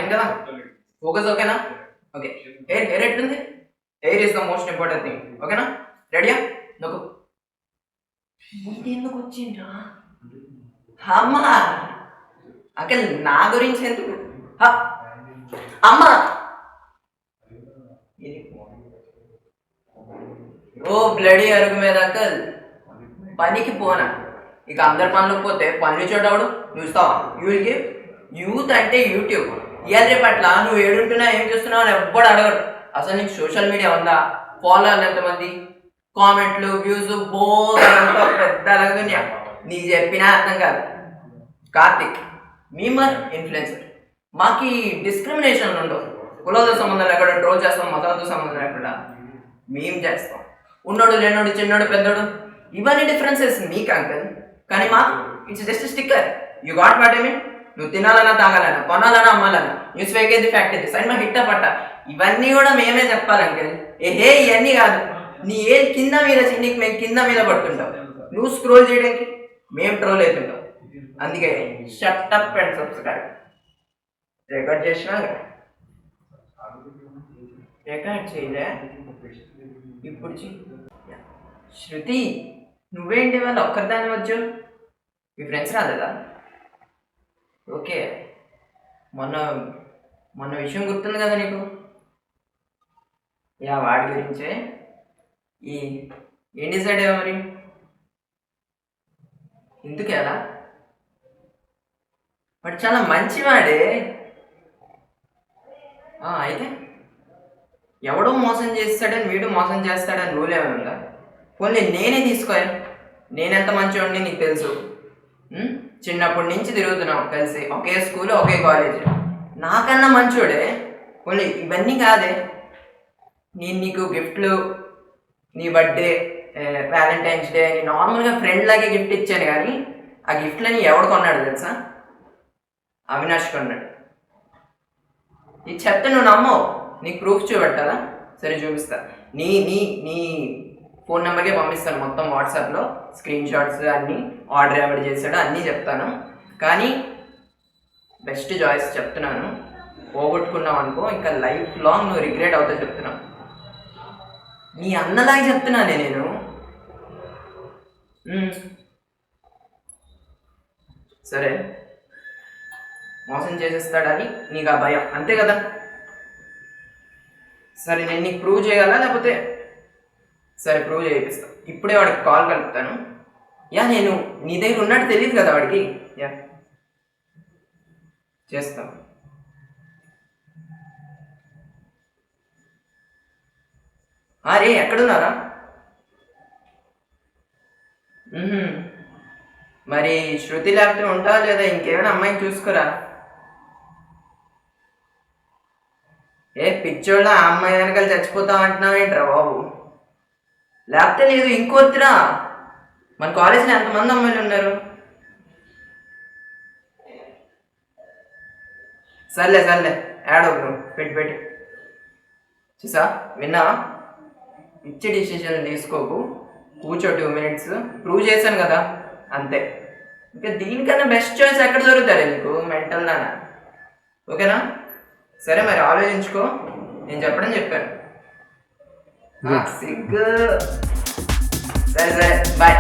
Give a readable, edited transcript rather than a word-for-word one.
Fine కదా, focus ఓకేనా? Okay. Hair ఎట్లుంది? Hair is the most important thing. ఓకేనా? రెడీయా? నొక్కు. ఎందుకు వచ్చిండ్రా అమ్మా? అంకల్ నా గురించి ఎందుకు? అమ్మా ఓ బ్లడీ అరుగు మీద అంకల్ పనికి పోనా? ఇక అందరి పనులకు పోతే పనులు చూడవుడు చూస్తావా? యూత్ అంటే యూట్యూబ్. ఇవాళ రేపు అట్లా నువ్వు ఏడుంటున్నా ఏం చూస్తున్నావు అని ఎవ్వడు అడగడు. అసలు నీకు సోషల్ మీడియా ఉందా? ఫాలోవర్లు ఎంతమంది, కామెంట్లు, వ్యూస్ బోరంతా పెద్ద అలాగున్నాయా? నీకు చెప్పినా అర్థం కాదు. Karthik memer influencer. మాకు డిస్క్రిమినేషన్ ఉండవు. కులాలతో సంబంధం లేకుండా ట్రోల్ చేస్తాం, మతాలతో సంబంధం లేకుండా మేము చేస్తాం. ఉన్నోడు లేనోడు, చిన్నోడు పెద్దోడు, ఇవన్నీ డిఫరెన్సెస్ మీకు అంకల్. కానీ మాకు it's just sticker. You got what I mean? నువ్వు తినాలన్నా, తాగాలన్నా, కొనాలన్నా, అమ్మాలన్నా, న్యూస్ ఫేక్ ఏది ఫ్యాక్ట్ ఏది, సైన్ మా హిట్ పట్ట, ఇవన్నీ కూడా మేమే చెప్పాలి అంకల్. ఏహే ఇవన్నీ కాదు. నీ ఏది కింద మీద నీకు మేము కింద మీద పడుతుంటాం. నువ్వు స్క్రోల్ చేయడానికి మేము ట్రోల్ అవుతుంటాం. అందుకే shut up and subscribe. Record చేసినా రికార్డ్ చేయలే ఇప్పుడు. శృతి నువ్వేంటి వాళ్ళు ఒక్కరిదాన్ని వచ్చావు? మీ ఫ్రెండ్స్ రాలేదా? ఓకే. మొన్న విషయం గుర్తుంది కదా నీకు? యా వాడి గురించే. ఏం డిసైడ్ అయ్యా మరి? ఎందుకు ఎలా? బట్ చాలా మంచివాడే. అయితే ఎవడో మోసం చేస్తాడని వీడు మోసం చేస్తాడని రూల్ ఏమైనా ఉందా? పోనీ నేనే తీసుకోయా. నేనెంత మంచివాడిని నీకు తెలుసు. చిన్నప్పటి నుంచి తిరుగుతున్నాం కలిసి, ఒకే స్కూల్ ఒకే కాలేజ్. నాకన్నా మంచోడే. పోనీ ఇవన్నీ కాదే, నేను నీకు గిఫ్ట్లు, నీ బర్త్డే, వ్యాలంటైన్స్ డే అని నార్మల్గా ఫ్రెండ్ లాగే గిఫ్ట్ ఇచ్చాను. కానీ ఆ గిఫ్ట్లని ఎవడు కొన్నాడు తెలుసా? అవినాష్ కొన్నాడు. ఇది చెప్తే నువ్వు నమ్మవు. నీకు ప్రూఫ్ చూపెట్టాలా? సరే చూపిస్తా. నీ నీ నీ ఫోన్ నెంబర్కే పంపిస్తాను మొత్తం వాట్సాప్లో స్క్రీన్ షాట్స్ అన్నీ, ఆర్డర్ ఎవరు చేశాడో అన్నీ చెప్తాను. కానీ బెస్ట్ చాయిస్ చెప్తున్నాను, పోగొట్టుకున్నావు అనుకో ఇంకా లైఫ్ లాంగ్ నువ్వు రిగ్రెట్ అవుతావు చెప్తున్నాను. నీ అన్నలాగా చెప్తున్నానే నేను. సరే మోసం చేసేస్తాడని నీకు ఆ భయం అంతే కదా? సరే నేను నీకు ప్రూవ్ చేయగల లేకపోతే? సరే ప్రూవ్ చేయిస్తా. ఇప్పుడే వాడికి కాల్ కలుపుతాను. నేను నీ దగ్గర ఉన్నట్టు తెలియదు కదా వాడికి. చేస్తాను. రే ఎక్కడున్నారా? మరి శృతి లేకపోతే ఉంటావా లేదా? ఇంకేమైనా అమ్మాయిని చూసుకోరా. పిచ్చోళ్ళ ఆ అమ్మాయి వెనకాల చచ్చిపోతావు అంటున్నావేంట్రా బాబు? లేకపోతే లేదు ఇంకోతిరా. మన కాలేజీలో ఎంతమంది అమ్మాయిలు ఉన్నారు? సర్లే యాడవు పెట్టి చూసా విన్నావా? పిచ్చి డిసిషన్ తీసుకోకు. కూర్చో 2 minutes. ప్రూవ్ చేశాను కదా అంతే. ఇంకా దీనికన్నా బెస్ట్ చాయిస్ ఎక్కడ దొరుకుతారే నీకు? మెంటల్ దానా? ఓకేనా? సరే మరి ఆలోచించుకో. నేను చెప్పాను. సిగ్గు. సరే బాయ్.